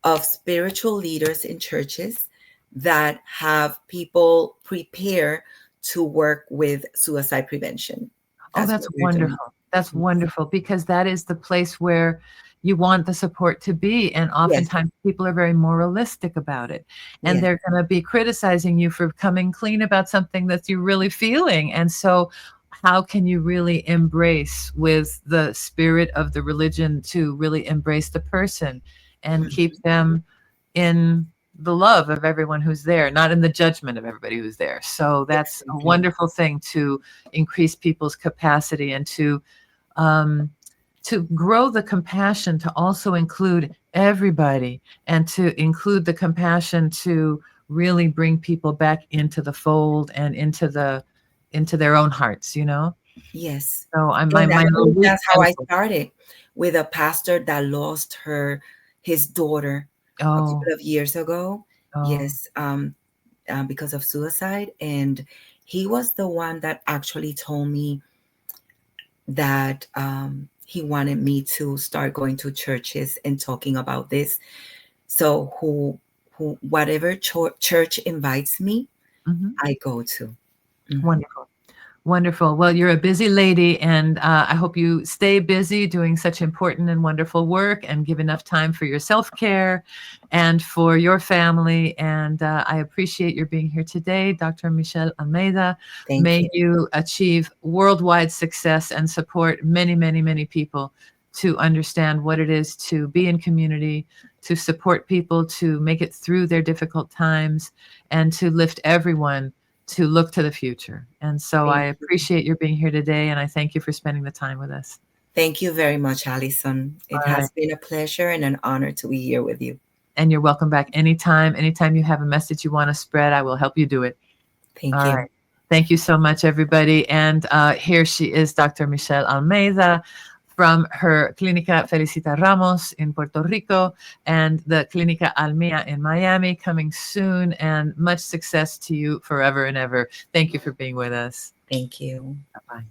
B: of spiritual leaders in churches that have people prepare to work with suicide prevention.
A: Oh,
B: That's
A: that's
B: what we're doing.
A: wonderful. That's wonderful, because that is the place where you want the support to be. And
B: Yes,
A: oftentimes people are very moralistic about it. And
B: yes,
A: they're going to be criticizing you for coming clean about something that you're really feeling. And so, how can you really embrace with the spirit of the religion to really embrace the person and keep
B: mhm,
A: them in the love of everyone who's there, not in the judgment of everybody who's there? So, that's a
B: exactly.
A: wonderful thing to increase people's capacity and um, to grow the compassion to also include everybody, and to include the compassion to really bring people back into the fold and into their own hearts, you know.
B: Yes.
A: So I'm
B: And
A: my little
B: actually,
A: wheat
B: that's how I
A: pencil.
B: started, with a pastor that lost his daughter a
A: Oh,
B: couple of years ago.
A: oh,
B: Yes, because of suicide. And he was the one that actually told me that he wanted me to start going to churches and talking about this. So whatever church invites me,
A: mhm.
B: I go to. Mhm.
A: Wonderful. Wonderful. Well, you're a busy lady, and I hope you stay busy doing such important and wonderful work and give enough time for your self care and for your family. And I appreciate your being here today, Dr. Michelle Almeida.
B: Thank
A: May
B: you.
A: you achieve worldwide success and support many, many, many people to understand what it is to be in community, to support people, to make it through their difficult times, and to lift everyone to look to the future. And so I
B: Thank you.
A: appreciate your being here today, and I thank you for spending the time with us.
B: Thank you very much, Alison. It
A: All right.
B: has been a pleasure and an honor to be here with you.
A: And you're welcome back anytime. Anytime you have a message you want to spread, I will help you do it.
B: Thank
A: All
B: you.
A: right. Thank you so much, everybody. And here she is, Dr. Michelle Almeida from her Clínica Felicita Ramos in Puerto Rico and the Clínica Almea in Miami, coming soon. And much success to you forever and ever. Thank you for being with us.
B: Thank you.
A: Bye-bye.